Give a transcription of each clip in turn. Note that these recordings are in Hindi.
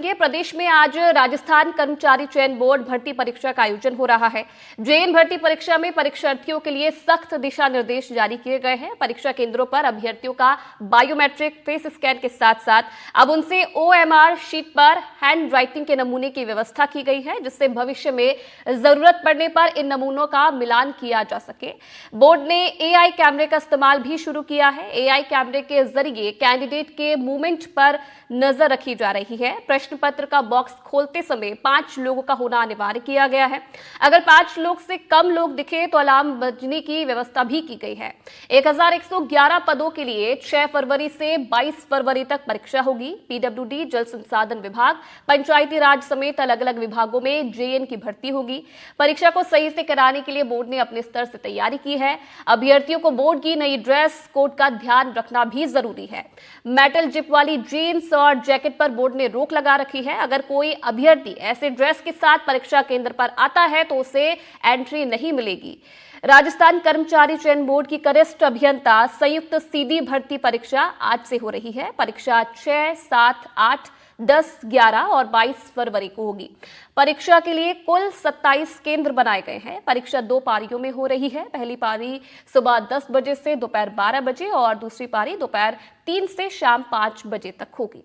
ये प्रदेश में आज राजस्थान कर्मचारी चयन बोर्ड भर्ती परीक्षा का आयोजन हो रहा है। जेएन भर्ती परीक्षा में परीक्षार्थियों के लिए सख्त दिशा निर्देश जारी किए गए हैं। परीक्षा केंद्रों पर अभ्यर्थियों का बायोमेट्रिक फेस स्कैन के साथ साथ अब उनसे ओएमआर शीट पर हैंड राइटिंग के नमूने की व्यवस्था की गई है, जिससे भविष्य में जरूरत पड़ने पर इन नमूनों का मिलान किया जा सके। बोर्ड ने एआई कैमरे का इस्तेमाल भी शुरू किया है। एआई कैमरे के जरिए कैंडिडेट के मूवमेंट पर नजर रखी जा रही है। प्रश्न पत्र का बॉक्स खोलते समय 5 लोगों का होना अनिवार्य किया गया है। अगर 5 लोग से कम लोग दिखे तो अलार्म बजने की व्यवस्था भी की गई है। 1111 पदों के लिए 6 फरवरी से 22 फरवरी तक परीक्षा होगी। पीडब्ल्यूडी, जल संसाधन विभाग, पंचायती राज समेत अलग अलग विभागों में जेएन की भर्ती होगी। परीक्षा को सही से कराने के लिए बोर्ड ने अपने स्तर से तैयारी की है। अभ्यर्थियों को बोर्ड की नई ड्रेस कोड का ध्यान रखना भी जरूरी है। मेटल जिप वाली जीन्स और जैकेट पर बोर्ड ने रोक लगा रखी है। अगर कोई अभ्यर्थी ऐसे ड्रेस के साथ परीक्षा केंद्र पर आता है तो उसे एंट्री नहीं मिलेगी। राजस्थान कर्मचारी चयन बोर्ड की कनिष्ठ अभियंता संयुक्त सीधी भर्ती परीक्षा आज से हो रही है। परीक्षा 6, 7, 8, 10, 11 और 22 फरवरी को होगी। परीक्षा के लिए कुल 27 केंद्र बनाए गए हैं। परीक्षा 2 पारियों में हो रही है। पहली पारी सुबह 10 बजे से दोपहर 12 बजे और दूसरी पारी दोपहर 3 से शाम 5 बजे तक होगी।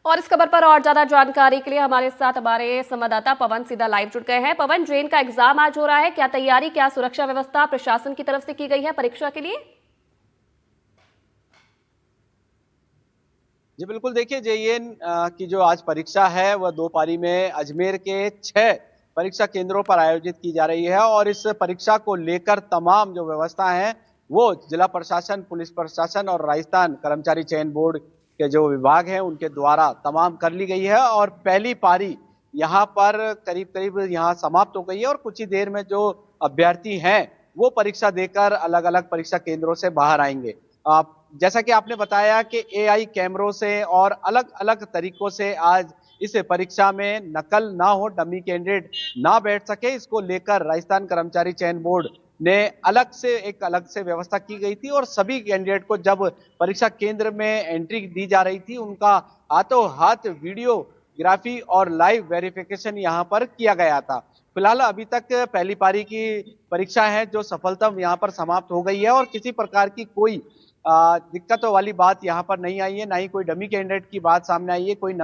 और इस खबर पर और ज्यादा जानकारी के लिए हमारे साथ हमारे संवाददाता पवन सीधा लाइव जुड़ गए हैं। पवन, जेएन का एग्जाम आज हो रहा है, क्या तैयारी, क्या सुरक्षा व्यवस्था प्रशासन की तरफ से की गई है परीक्षा के लिए? जी बिल्कुल, देखिए जेईएन की जो आज परीक्षा है वह 2 पारी में अजमेर के 6 परीक्षा केंद्रों पर आयोजित की जा रही है और इस परीक्षा को लेकर तमाम जो व्यवस्था है वो जिला प्रशासन, पुलिस प्रशासन और राजस्थान कर्मचारी चयन बोर्ड के जो विभाग हैं उनके द्वारा तमाम कर ली गई है। और पहली पारी यहाँ पर करीब करीब यहाँ समाप्त हो गई है और कुछ ही देर में जो अभ्यर्थी हैं वो परीक्षा देकर अलग अलग परीक्षा केंद्रों से बाहर आएंगे। जैसा कि आपने बताया कि एआई कैमरों से और अलग अलग तरीकों से आज इस परीक्षा में नकल ना हो, डमी कैंडिडेट ना बैठ सके, इसको लेकर राजस्थान कर्मचारी चयन बोर्ड ने अलग से व्यवस्था की गई थी और सभी कैंडिडेट को जब परीक्षा केंद्र में एंट्री दी जा रही थी उनका हाथों हाथ वीडियोग्राफी और लाइव वेरिफिकेशन यहाँ पर किया गया था। फिलहाल अभी तक पहली पारी की परीक्षा है जो सफलतम यहाँ पर समाप्त हो गई है और किसी प्रकार की कोई दिक्कतों वाली बात यहाँ पर नहीं आई है, ना ही कोई डमी कैंडिडेट की बात सामने आई है, कोई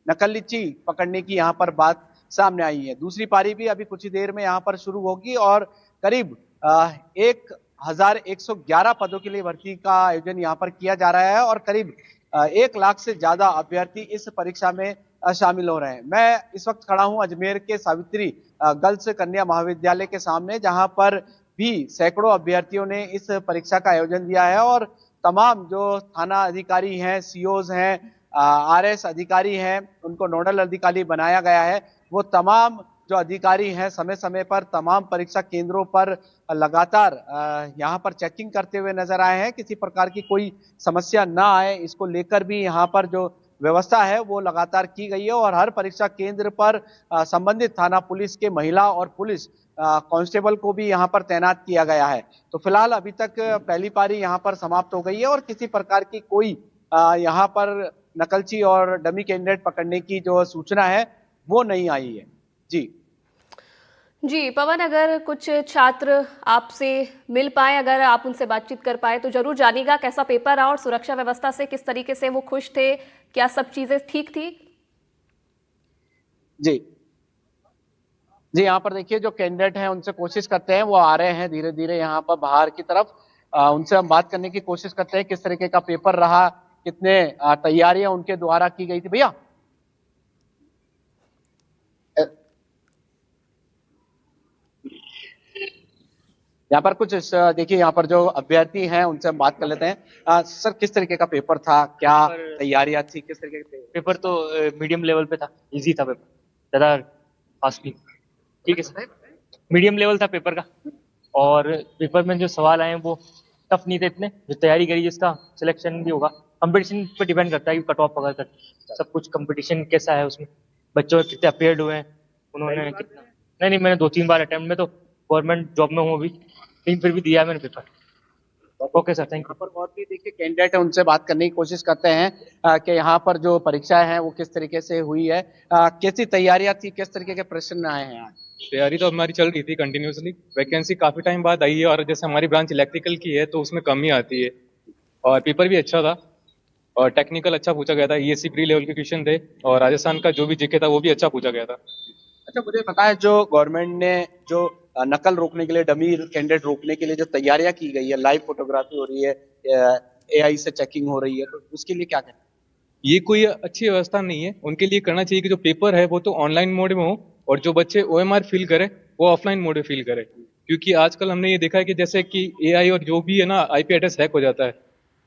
नकलची पकड़ने की यहाँ पर बात सामने आई है। दूसरी पारी भी अभी कुछ ही देर में यहाँ पर शुरू होगी और करीब 1111 पदों के लिए भर्ती का आयोजन यहाँ पर किया जा रहा है और करीब 1 लाख से ज्यादा अभ्यर्थी इस परीक्षा में शामिल हो रहे हैं। मैं इस वक्त खड़ा हूं अजमेर के सावित्री गर्ल्स कन्या महाविद्यालय के सामने, जहां पर भी सैकड़ों अभ्यर्थियों ने इस परीक्षा का आयोजन दिया है और तमाम जो थाना अधिकारी हैं, सीओज हैं, आरएस अधिकारी हैं, उनको नोडल अधिकारी बनाया गया है। वो तमाम जो अधिकारी हैं समय समय पर तमाम परीक्षा केंद्रों पर लगातार यहाँ पर चेकिंग करते हुए नजर आए हैं। किसी प्रकार की कोई समस्या ना आए इसको लेकर भी यहाँ पर जो व्यवस्था है वो लगातार की गई है और हर परीक्षा केंद्र पर संबंधित थाना पुलिस के महिला और पुलिस कांस्टेबल को भी यहाँ पर तैनात किया गया है। तो फिलहाल अभी तक पहली पारी यहाँ पर समाप्त हो गई है और किसी प्रकार की कोई यहाँ पर नकलची और डमी कैंडिडेट पकड़ने की जो सूचना है वो नहीं आई है। जी पवन, अगर कुछ छात्र आपसे मिल पाए, अगर आप उनसे बातचीत कर पाए तो जरूर जानिएगा कैसा पेपर रहा और सुरक्षा व्यवस्था से किस तरीके से वो खुश थे, क्या सब चीजें ठीक थी? जी जी, यहाँ पर देखिए जो कैंडिडेट हैं उनसे कोशिश करते हैं, वो आ रहे हैं धीरे धीरे यहाँ पर बाहर की तरफ। उनसे हम बात करने की कोशिश करते हैं किस तरीके का पेपर रहा, कितने तैयारियां उनके द्वारा की गई थी। भैया यहाँ पर कुछ देखिए यहाँ पर जो अभ्यर्थी हैं उनसे हम बात कर लेते हैं। सर किस तरीके का पेपर था, क्या तैयारियां थी, किस तरीके के पेपर तो मीडियम लेवल पे था, इजी था पेपर, ज्यादा फास्ट नहीं। ठीक है सर, मीडियम लेवल था पेपर का और पेपर में जो सवाल आए वो टफ नहीं थे इतने। जो तैयारी करी जिसका सिलेक्शन भी होगा, कंपटीशन पे डिपेंड करता है कि कट ऑफ पकड़ कर सब कुछ। कंपटीशन कैसा है उसमें, बच्चों कितने अपेयर्ड हुए हैं, उन्होंने कितना। नहीं मैंने 2-3 बार अटेम्प्ट में तो गवर्नमेंट जॉब में हूँ अभी, लेकिन फिर भी दिया मैंने paper. Okay sir, thank you. यहाँ पर और भी देखिए कैंडिडेट है, उनसे बात करने की कोशिश करते हैं कि यहाँ पर जो परीक्षा है वो किस तरीके से हुई है, कैसी तैयारियां थी, किस तरीके के प्रश्न आए हैं आज। तैयारी तो हमारी चल रही थी कंटिन्यूअसली। वैकेंसी काफी टाइम बाद आई है और जैसे हमारी ब्रांच इलेक्ट्रिकल की है तो उसमें कम ही आती है, और पेपर भी अच्छा था और टेक्निकल अच्छा पूछा गया था। ईएससी प्री लेवल के क्वेश्चन थे और राजस्थान का जो भी जीके था वो भी अच्छा पूछा गया था। अच्छा, मुझे बताएं, जो गवर्नमेंट ने जो नकल रोकने के लिए, डमी कैंडिडेट रोकने के लिए जो तैयारियां की गई है, लाइव फोटोग्राफी हो रही है, एआई से चेकिंग हो रही है, तो उसके लिए क्या करें। ये कोई अच्छी व्यवस्था नहीं है। उनके लिए करना चाहिए कि जो पेपर है वो तो ऑनलाइन मोड में हो और जो बच्चे ओएमआर फिल करे वो ऑफलाइन मोड में फिल करे, क्योंकि आजकल हमने ये देखा है कि जैसे कि एआई और जो भी है ना आईपी एड्रेस हैक हो जाता है,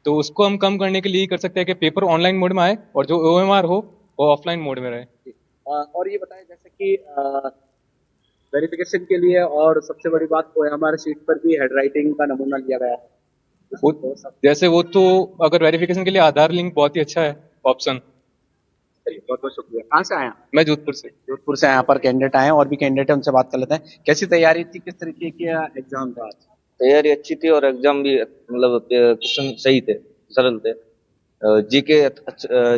तो उसको हम कम करने के लिए कर सकते हैं कि पेपर ऑनलाइन मोड में आए और जो ओएमआर हो वो ऑफलाइन मोड में रहे। और ये बताएं, जैसे कि वेरिफिकेशन के लिए, और सबसे बड़ी बात को हमारे शीट पर भी हेडराइटिंग का नमूना लिया गया है। जैसे वो तो अगर वेरिफिकेशन के लिए आधार लिंक बहुत ही अच्छा है ऑप्शन। बहुत बहुत शुक्रिया। कहाँ से आए आप। मैं जोधपुर से। जोधपुर से यहाँ पर कैंडिडेट आए हैं, और भी कैंडिडेट है, उनसे बात कर लेते हैं। कैसी तैयारी थी, किस तरीके की एग्जाम था आज। तैयारी अच्छी थी और एग्जाम भी मतलब क्वेश्चन सही थे, सरल थे। जीके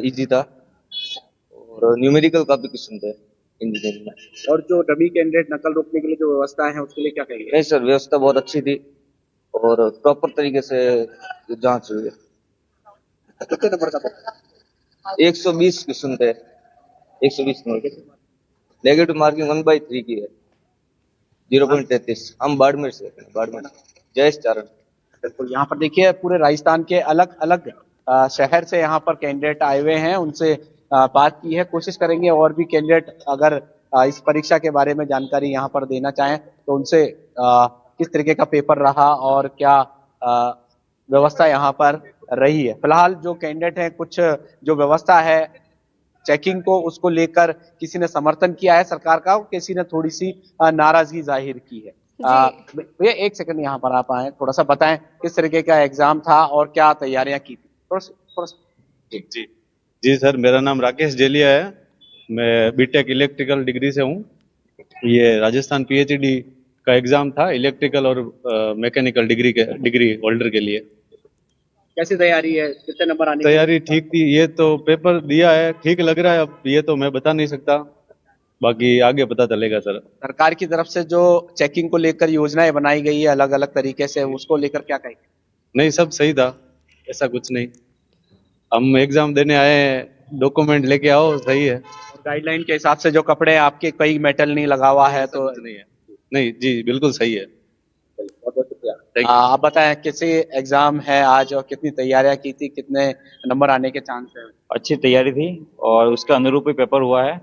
इजी था और न्यूमेरिकल का भी क्वेश्चन थे इंजीनियरिंग में। और जो डमी कैंडिडेट नकल रोकने के लिए जो व्यवस्था है उसके लिए क्या कहेंगे। नहीं सर, व्यवस्था बहुत अच्छी थी और प्रॉपर तरीके से जांच हुई है। कितने नंबर का पेपर। 120 क्वेश्चन थे, 120 नंबर। नेगेटिव मार्किंग 1/3 की है, 0.33। हम बाड़मेर से, बाड़मेर जयेश चारण। बिल्कुल, यहाँ पर देखिए पूरे राजस्थान के अलग अलग शहर से यहाँ पर कैंडिडेट आए हुए हैं, उनसे बात की है। कोशिश करेंगे और भी कैंडिडेट अगर इस परीक्षा के बारे में जानकारी यहाँ पर देना चाहें तो उनसे किस तरीके का पेपर रहा और क्या व्यवस्था यहाँ पर रही है। फिलहाल जो कैंडिडेट हैं, कुछ जो व्यवस्था है चेकिंग को, उसको लेकर किसी ने समर्थन किया है सरकार का, किसी ने थोड़ी सी नाराजगी जाहिर की है। भैया एक सेकंड यहाँ पर आप आए, थोड़ा सा बताएं किस तरीके का एग्जाम था और क्या तैयारियां की थी। थोड़ा सा जी जी सर, मेरा नाम राकेश जेलिया है। मैं बीटेक इलेक्ट्रिकल डिग्री से हूँ। ये राजस्थान पीएचडी का एग्जाम था इलेक्ट्रिकल और मैकेनिकल डिग्री होल्डर के लिए। कैसी तैयारी है, कितने नंबर आने तैयारी ठीक थी। ये तो पेपर दिया है, ठीक लग रहा है। अब ये तो मैं बता नहीं सकता, बाकी आगे पता चलेगा सर। सरकार की तरफ से जो चेकिंग को लेकर योजनाएं बनाई गई है अलग अलग तरीके से, उसको लेकर क्या कहेंगे। नहीं, सब सही था, ऐसा कुछ नहीं। हम एग्जाम देने आए हैं, डॉक्यूमेंट लेके आओ, सही है। गाइडलाइन के हिसाब से जो कपड़े आपके, कई मेटल नहीं लगा हुआ है तो नहीं है। नहीं जी, बिल्कुल सही है। बहुत बहुत शुक्रिया। Thank you. आप बताएं कैसे एग्जाम है आज और कितनी तैयारियां की थी, कितने नंबर आने के चांस है। अच्छी तैयारी थी और उसके अनुरूप ही पेपर हुआ है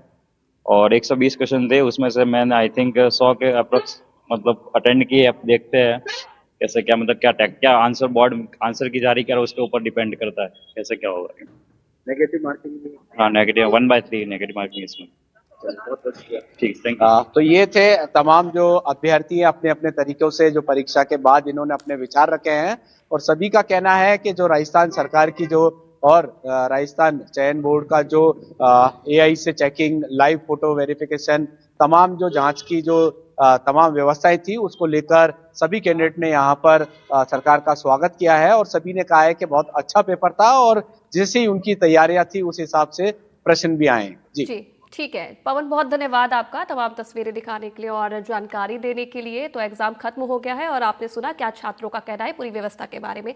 और 120 क्वेश्चन थे, उसमें से मैंने आई थिंक 100 के अप्रोक्स मतलब अटेंड किए। अब देखते हैं कैसे क्या, मतलब क्या आंसर बोर्ड आंसर की जारी कर उसके ऊपर डिपेंड करता है कैसे क्या होगा। Negative marking. हाँ, नेगेटिव 1/3 नेगेटिव मार्किंग इसमें। ठीक, थैंक यू। तो ये थे तमाम जो अभ्यर्थी हैं, अपने अपने तरीकों से जो परीक्षा के बाद इन्होंने अपने विचार रखे हैं, और सभी का कहना है कि जो राजस्थान सरकार की जो और राजस्थान चयन बोर्ड का जो एआई से चेकिंग, लाइव फोटो वेरिफिकेशन, तमाम जो जांच की जो तमाम व्यवस्थाएं थी, उसको लेकर सभी कैंडिडेट ने यहाँ पर सरकार का स्वागत किया है, और सभी ने कहा है कि बहुत अच्छा पेपर था और जैसी उनकी तैयारियां थी उस हिसाब से प्रश्न भी आए। जी ठीक है पवन, बहुत धन्यवाद आपका तमाम तस्वीरें दिखाने के लिए और जानकारी देने के लिए। तो एग्जाम खत्म हो गया है और आपने सुना क्या छात्रों का कहना है पूरी व्यवस्था के बारे में।